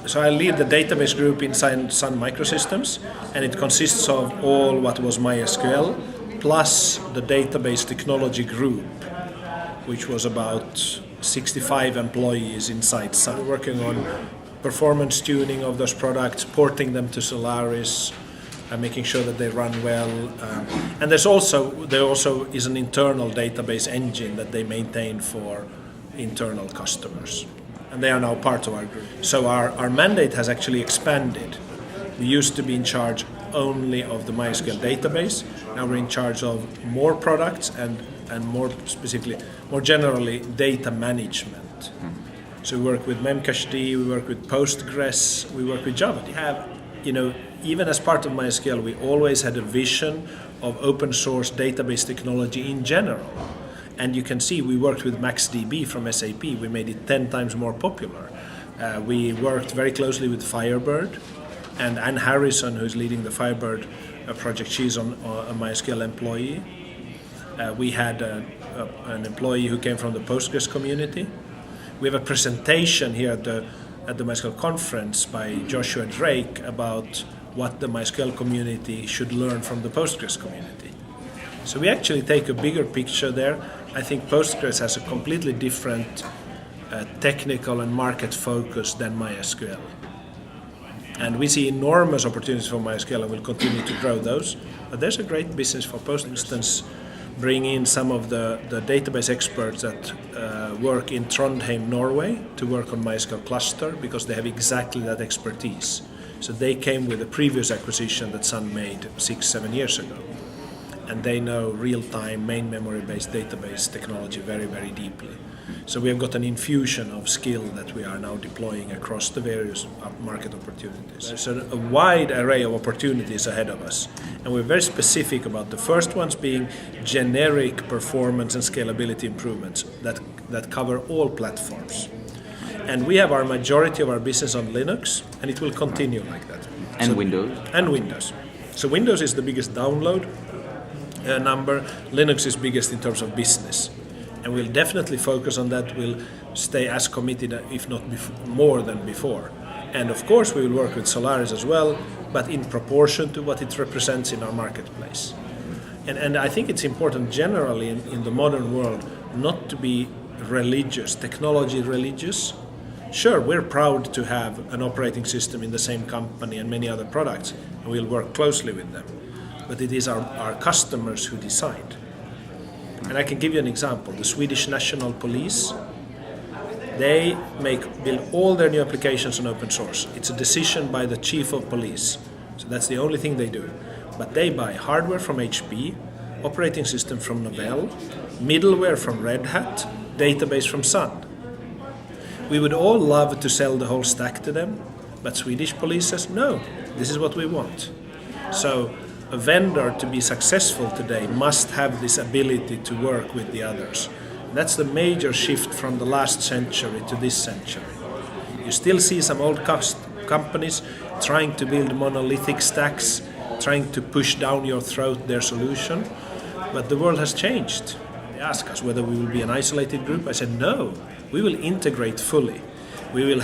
So I lead the database group inside Sun Microsystems, and it consists of all what was MySQL, plus the database technology group, which was about 65 employees inside Sun. We're working on performance tuning of those products, porting them to Solaris, making sure that they run well. And there also is an internal database engine that they maintain for internal customers. And they are now part of our group. So our mandate has actually expanded. We used to be in charge only of the MySQL database. Now we're in charge of more products and more specifically, more generally, data management. So we work with Memcached, we work with Postgres, we work with Java. We have, even as part of MySQL, we always had a vision of open source database technology in general. And you can see we worked with MaxDB from SAP. We made it 10 times more popular. We worked very closely with Firebird. And Anne Harrison, who's leading the Firebird project, she's a MySQL employee. We had an employee who came from the Postgres community. We have a presentation here at the MySQL conference by Joshua Drake about what the MySQL community should learn from the Postgres community. So we actually take a bigger picture there. I think Postgres has a completely different technical and market focus than MySQL. And we see enormous opportunities for MySQL and we'll continue to grow those. But there's a great business for Postgres. For instance, bring in some of the database experts that work in Trondheim, Norway, to work on MySQL cluster because they have exactly that expertise. So they came with a previous acquisition that Sun made 6-7 years ago. And they know real-time main memory-based database technology very, very deeply. So we have got an infusion of skill that we are now deploying across the various market opportunities. There's a wide array of opportunities ahead of us, and we're very specific about the first ones being generic performance and scalability improvements that cover all platforms. And we have our majority of our business on Linux, and it will continue like that. And Windows? And Windows. So Windows is the biggest download number. Linux is biggest in terms of business. And we'll definitely focus on that. We'll stay as committed, if not more than before. And of course, we will work with Solaris as well, but in proportion to what it represents in our marketplace. And I think it's important generally in the modern world not to be religious, technology religious. Sure, we're proud to have an operating system in the same company and many other products, and we'll work closely with them. But it is our customers who decide. And I can give you an example. The Swedish National Police, they build all their new applications on open source. It's a decision by the chief of police. So that's the only thing they do. But they buy hardware from HP, operating system from Novell, middleware from Red Hat, database from Sun. We would all love to sell the whole stack to them, but Swedish police says, no, this is what we want. So a vendor to be successful today must have this ability to work with the others. That's the major shift from the last century to this century. You still see some old companies trying to build monolithic stacks, trying to push down your throat their solution, but the world has changed. They ask us whether we will be an isolated group. I said, no, we will integrate fully. We will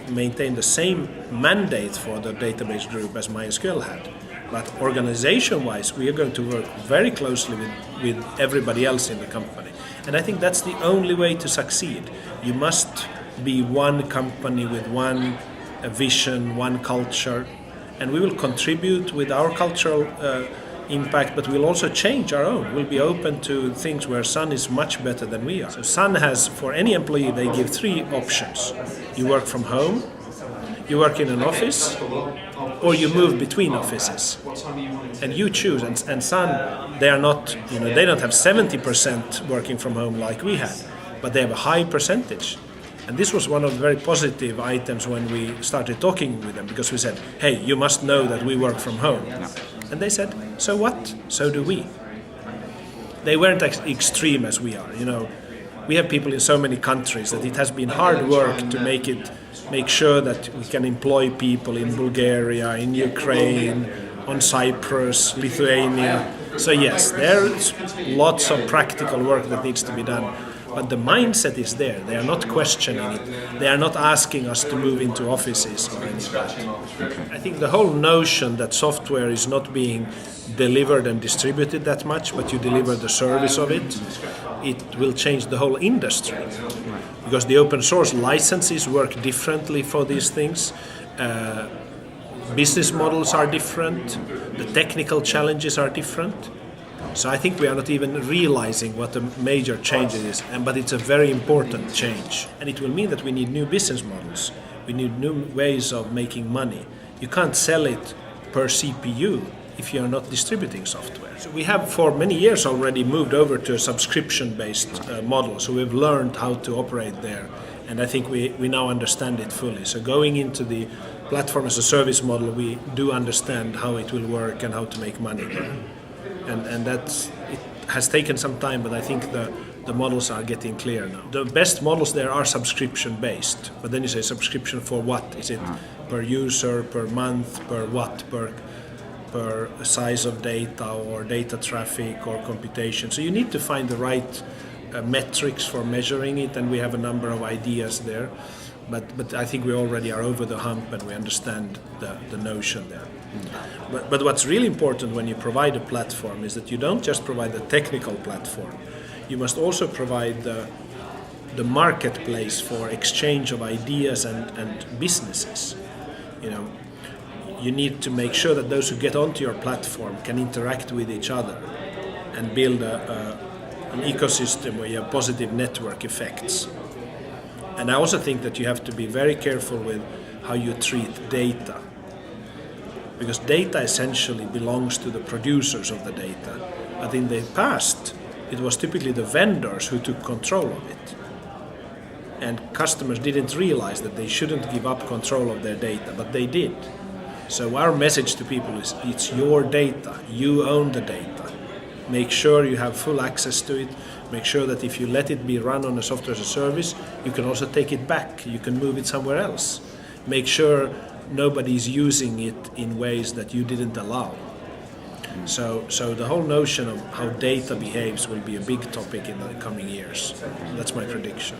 maintain the same mandate for the database group as MySQL had. But organization-wise, we are going to work very closely with everybody else in the company. And I think that's the only way to succeed. You must be one company with one vision, one culture. And we will contribute with our cultural impact, but we'll also change our own. We'll be open to things where Sun is much better than we are. So Sun has, for any employee, they give 3 options. You work from home, you work in an office, or you move between offices. And you choose. And Sun, they are not, they don't have 70% working from home like we had, but they have a high percentage. And this was one of the very positive items when we started talking with them, because we said, hey, you must know that we work from home. And they said, so what? So do we. They weren't as extreme as we are. We have people in so many countries that it has been hard work to make sure that we can employ people in Bulgaria, in Ukraine, on Cyprus, Lithuania. So yes, there's lots of practical work that needs to be done. But the mindset is there. They are not questioning it. They are not asking us to move into offices or anything. I think the whole notion that software is not being delivered and distributed that much, but you deliver the service of it, it will change the whole industry. Because the open source licenses work differently for these things. Business models are different. The technical challenges are different. So I think we are not even realizing what the major change is, but it's a very important change. And it will mean that we need new business models. We need new ways of making money. You can't sell it per CPU if you are not distributing software. So we have for many years already moved over to a subscription-based model. So we've learned how to operate there. And I think we now understand it fully. So going into the platform as a service model, we do understand how it will work and how to make money. And it has taken some time, but I think the models are getting clear now. The best models there are subscription-based. But then you say subscription for what? Is it per user, per month, per what, per size of data or data traffic or computation? So you need to find the right metrics for measuring it, and we have a number of ideas there. But I think we already are over the hump and we understand the notion there. But what's really important when you provide a platform is that you don't just provide the technical platform. You must also provide the marketplace for exchange of ideas and businesses. You need to make sure that those who get onto your platform can interact with each other and build an ecosystem where you have positive network effects. And I also think that you have to be very careful with how you treat data. Because data essentially belongs to the producers of the data. But in the past, it was typically the vendors who took control of it. And customers didn't realize that they shouldn't give up control of their data, but they did. So our message to people is, it's your data, you own the data. Make sure you have full access to it. Make sure that if you let it be run on a software as a service, you can also take it back. You can move it somewhere else. Make sure nobody's using it in ways that you didn't allow. So the whole notion of how data behaves will be a big topic in the coming years. That's my prediction.